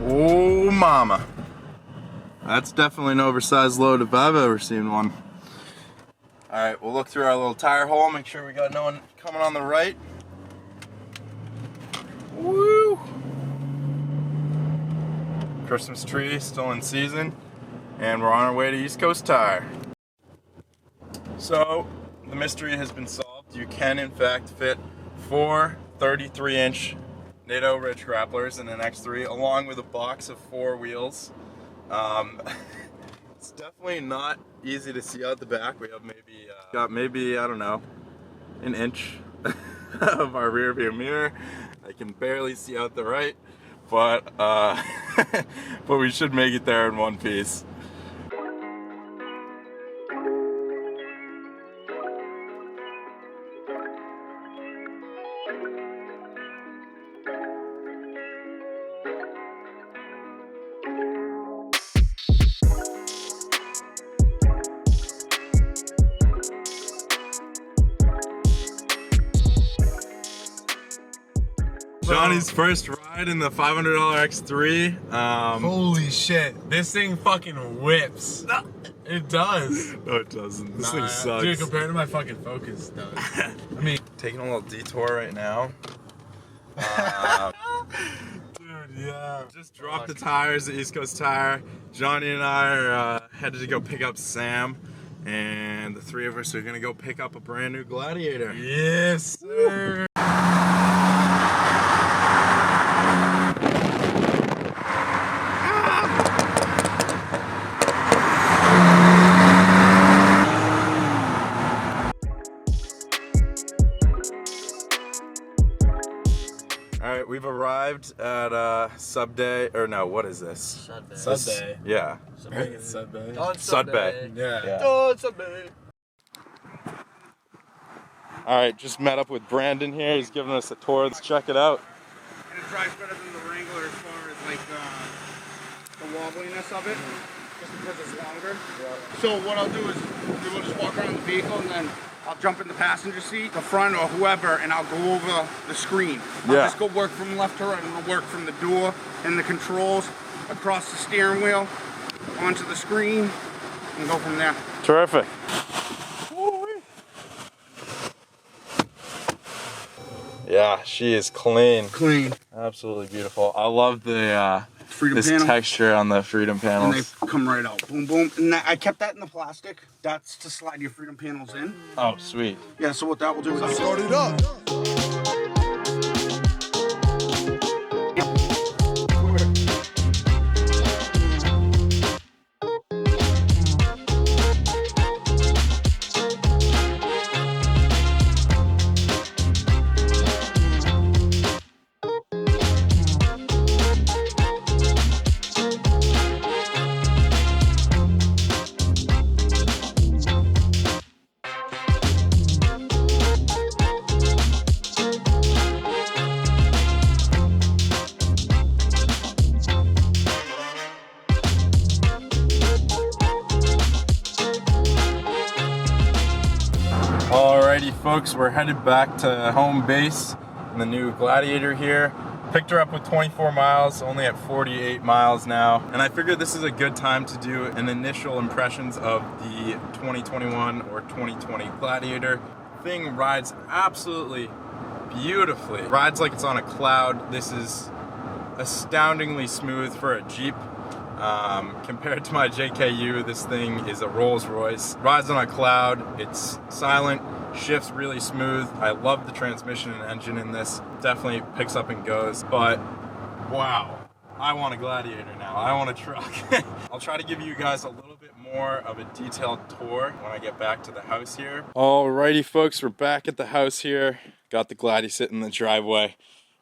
Oh mama. That's definitely an oversized load if I've ever seen one. Alright, we'll look through our little tire hole, make sure we got no one coming on the right. Woo! Christmas tree still in season, and we're on our way to East Coast Tire. So, the mystery has been solved. You can in fact fit 4 33-inch NATO Ridge grapplers in an X3 along with a box of 4 wheels. It's definitely not easy to see out the back. We have maybe I don't know, an inch of our rear view mirror. I can barely see out the right, but but we should make it there in one piece. Johnny's first ride in the $500 X3. Holy shit, this thing fucking whips. It does. No, it doesn't. This thing sucks. Dude, compared to my fucking Focus, it does. I mean, taking a little detour right now. Dude, yeah. Just dropped the tires at East Coast Tire. Johnny and I are headed to go pick up Sam, and the 3 of us are gonna go pick up a brand new Gladiator. Yes, sir. Alright, we've arrived at Sub Day, or no, what is this? Sud Bay. Yeah. Sud Bay. Sud Bay. Yeah. Oh, Sud Bay. Alright, just met up with Brandon here. He's giving us a tour. Let's check it out. And it drives better than the Wrangler as far as like the wobbliness of it, just because it's longer. Yeah. So what I'll do is we'll just walk around the vehicle and then I'll jump in the passenger seat, the front or whoever, and I'll go over the screen. I'll just go work from left to right. I'm gonna work from the door and the controls across the steering wheel onto the screen and go from there. Terrific. Yeah, she is clean. Clean. Absolutely beautiful. I love the Freedom this panel. texture on the Freedom panels. And they come right out. Boom, boom. And I kept that in the plastic. That's to slide your Freedom panels in. Oh, sweet. Yeah, so what that will do is I'll Start it up. Alrighty folks, we're headed back to home base in the new Gladiator here. Picked her up with 24 miles, only at 48 miles now. And I figured this is a good time to do an initial impressions of the 2021 or 2020 Gladiator. Thing rides absolutely beautifully. Rides like it's on a cloud. This is astoundingly smooth for a Jeep. Compared to my JKU, this thing is a Rolls Royce. Rides on a cloud, it's silent, shifts really smooth. I love the transmission and engine in this. Definitely picks up and goes, but wow, I want a Gladiator now. I want a truck. I'll try to give you guys a little bit more of a detailed tour when I get back to the house here. Alrighty folks, we're back at the house here. Got the Gladi sitting in the driveway,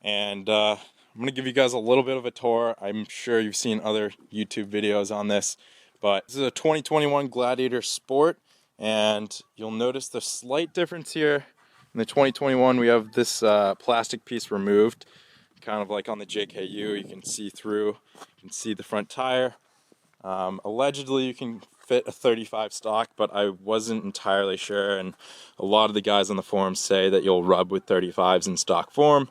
and I'm gonna give you guys a little bit of a tour. I'm sure you've seen other YouTube videos on this, but this is a 2021 Gladiator Sport, and you'll notice the slight difference here. In the 2021, we have this plastic piece removed, kind of like on the JKU. You can see through, you can see the front tire. Allegedly, you can fit a 35 stock, but I wasn't entirely sure, and a lot of the guys on the forum say that you'll rub with 35s in stock form.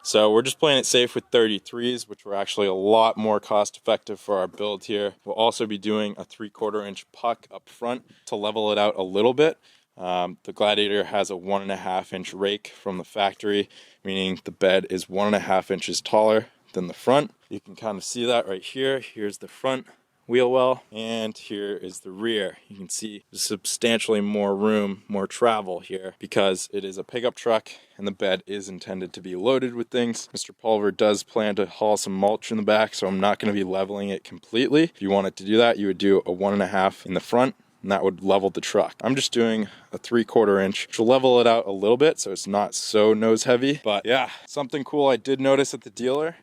So we're just playing it safe with 33s, which were actually a lot more cost effective for our build here. We'll also be doing a 3/4 inch puck up front to level it out a little bit. The Gladiator has a 1.5 inch rake from the factory, meaning the bed is 1.5 inches taller than the front. You can kind of see that right here. Here's the front wheel well, and here is the rear. You can see there's substantially more room, more travel here, because it is a pickup truck and the bed is intended to be loaded with things. Mr. Pulver does plan to haul some mulch in the back, so I'm not going to be leveling it completely. If you wanted to do that, you would do a 1.5 in the front, and that would level the truck. I'm just doing a 3/4 inch, which will level it out a little bit so it's not so nose heavy. But yeah, something cool I did notice at the dealer,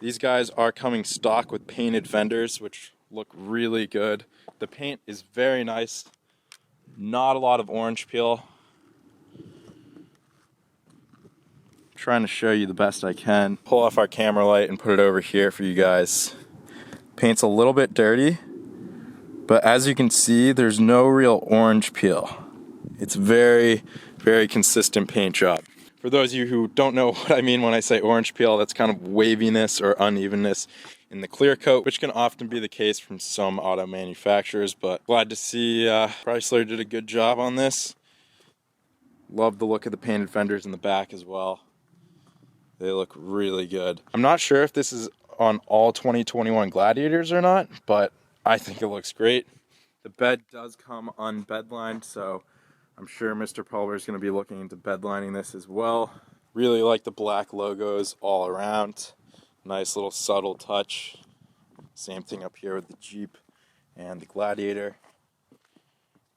these guys are coming stock with painted fenders, which look really good. The paint is very nice. Not a lot of orange peel. I'm trying to show you the best I can. Pull off our camera light and put it over here for you guys. Paint's a little bit dirty, but as you can see, there's no real orange peel. It's very, very consistent paint job. For those of you who don't know what I mean when I say orange peel, that's kind of waviness or unevenness in the clear coat, which can often be the case from some auto manufacturers, but glad to see Chrysler did a good job on this. Love the look of the painted fenders in the back as well. They look really good. I'm not sure if this is on all 2021 Gladiators or not, but I think it looks great. The bed does come unbedlined, so I'm sure Mr. Pulver is going to be looking into bedlining this as well. Really like the black logos all around. Nice little subtle touch. Same thing up here with the Jeep and the Gladiator.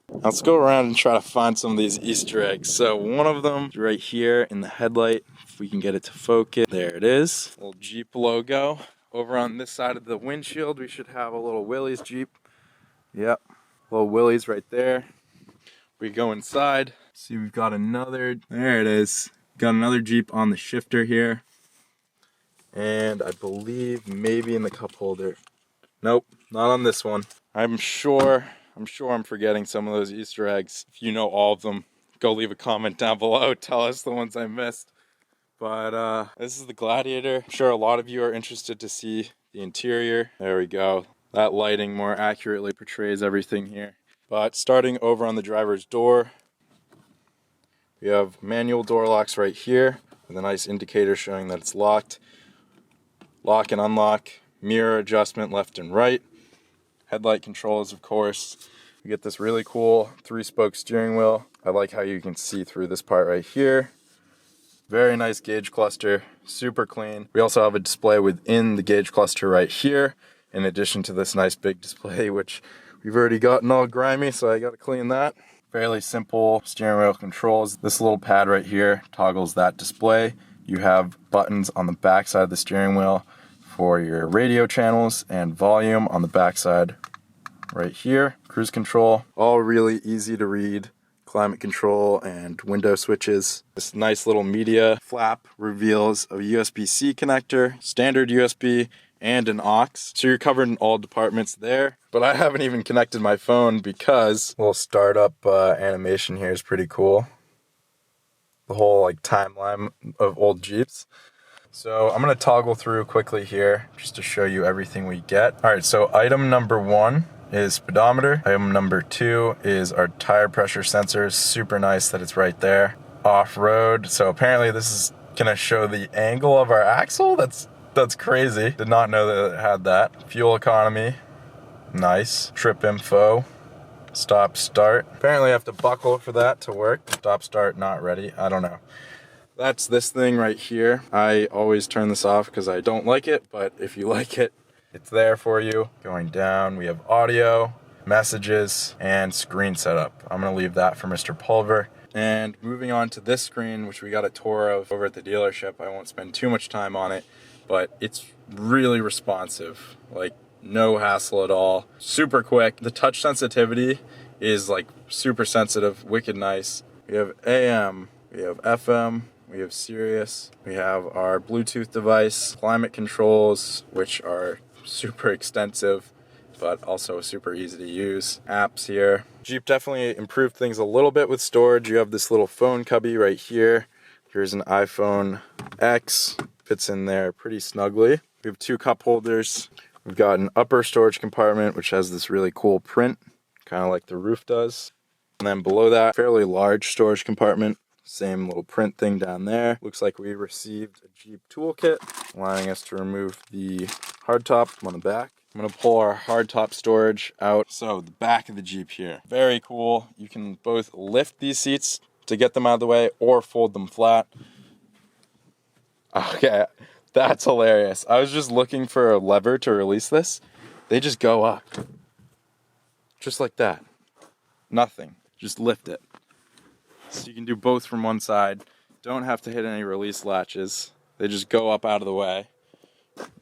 Let's go around and try to find some of these Easter eggs. So one of them is right here in the headlight. If we can get it to focus. There it is. Little Jeep logo. Over on this side of the windshield, we should have a little Willys Jeep. Yep, little Willys right there. We go inside, see we've got another, there it is. Got another Jeep on the shifter here. And I believe maybe in the cup holder. Nope, not on this one. I'm sure I'm forgetting some of those Easter eggs. If you know all of them, go leave a comment down below. Tell us the ones I missed. But this is the Gladiator. I'm sure a lot of you are interested to see the interior. There we go. That lighting more accurately portrays everything here. But starting over on the driver's door, we have manual door locks right here with a nice indicator showing that it's locked. Lock and unlock, mirror adjustment left and right. Headlight controls, of course. You get this really cool 3-spoke steering wheel. I like how you can see through this part right here. Very nice gauge cluster, super clean. We also have a display within the gauge cluster right here, in addition to this nice big display, which we've already gotten all grimy, so I gotta clean that. Fairly simple steering wheel controls. This little pad right here toggles that display. You have buttons on the back side of the steering wheel for your radio channels and volume on the back side right here. Cruise control, all really easy to read. Climate control and window switches. This nice little media flap reveals a USB-C connector, standard USB, and an aux. So you're covered in all departments there. But I haven't even connected my phone because a little startup animation here is pretty cool. The whole like timeline of old Jeeps. So I'm gonna toggle through quickly here just to show you everything we get. All right, so item number 1 is speedometer. Item number 2 is our tire pressure sensors. Super nice that it's right there. Off-road. So apparently this is gonna show the angle of our axle. That's crazy. Did not know that it had that. Fuel economy. Nice. Trip info. Stop start. Apparently I have to buckle for that to work. Stop start not ready. I don't know. That's this thing right here. I always turn this off because I don't like it, but if you like it, it's there for you. Going down, we have audio, messages, and screen setup. I'm gonna leave that for Mr. Pulver. And moving on to this screen, which we got a tour of over at the dealership. I won't spend too much time on it, but it's really responsive. Like, no hassle at all. Super quick. The touch sensitivity is like super sensitive, wicked nice. We have AM, we have FM, we have Sirius, we have our Bluetooth device, climate controls, which are super extensive, but also super easy to use. Apps here. Jeep definitely improved things a little bit with storage. You have this little phone cubby right here Here's an iPhone X, fits in there pretty snugly. We have 2 cup holders. We've got an upper storage compartment, which has this really cool print, kind of like the roof does. And then below that, fairly large storage compartment. Same little print thing down there. Looks like we received a Jeep toolkit, allowing us to remove the hardtop on the back. I'm gonna pull our hardtop storage out. So the back of the Jeep here, very cool. You can both lift these seats to get them out of the way or fold them flat. Okay, that's hilarious. I was just looking for a lever to release this. They just go up. Just like that. Nothing, just lift it. So you can do both from one side. Don't have to hit any release latches. They just go up out of the way.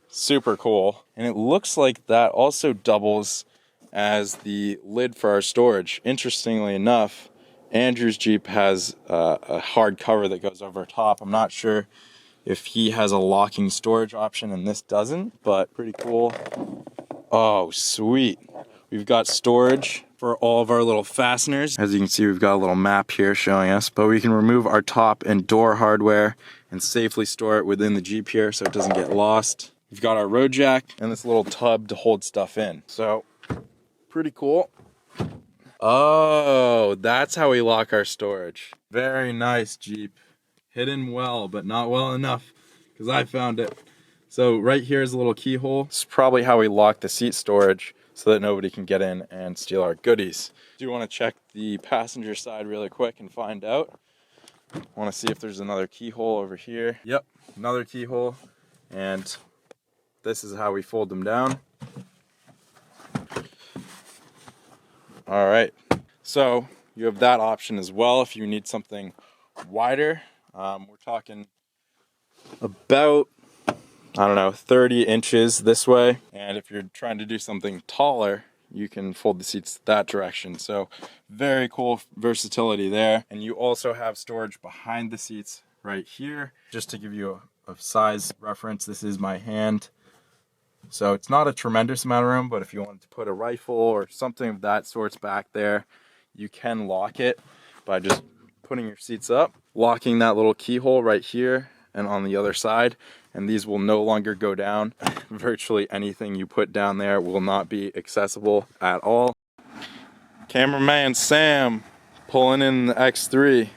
Super cool. And it looks like that also doubles as the lid for our storage. Interestingly enough, Andrew's Jeep has a hard cover that goes over top. I'm not sure if he has a locking storage option and this doesn't, but pretty cool. Oh, sweet. We've got storage for all of our little fasteners. As you can see, we've got a little map here showing us, but we can remove our top and door hardware and safely store it within the Jeep here so it doesn't get lost. We've got our road jack and this little tub to hold stuff in. So, pretty cool. Oh, that's how we lock our storage. Very nice, Jeep. Hidden well, but not well enough, because I found it. So right here is a little keyhole. This is probably how we lock the seat storage so that nobody can get in and steal our goodies. Do you want to check the passenger side really quick and find out? Want to see if there's another keyhole over here. Yep, another keyhole. And this is how we fold them down. All right, so you have that option as well if you need something wider. We're talking about, I don't know, 30 inches this way. And if you're trying to do something taller, you can fold the seats that direction. So very cool versatility there. And you also have storage behind the seats right here. Just to give you a size reference, this is my hand. So it's not a tremendous amount of room, but if you wanted to put a rifle or something of that sorts back there, you can lock it by just putting your seats up, locking that little keyhole right here and on the other side, and these will no longer go down. Virtually anything you put down there will not be accessible at all. Cameraman Sam pulling in the X3.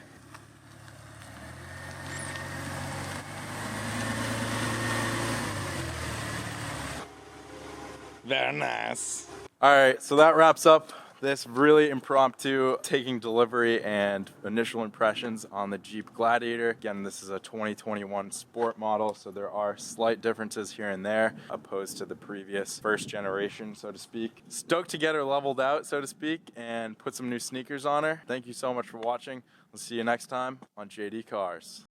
Very nice. All right, so that wraps up this really impromptu taking delivery and initial impressions on the Jeep Gladiator. Again, this is a 2021 sport model, so there are slight differences here and there opposed to the previous first generation, so to speak. Stoked to get her leveled out, so to speak, and put some new sneakers on her. Thank you so much for watching. We'll see you next time on JD Cars.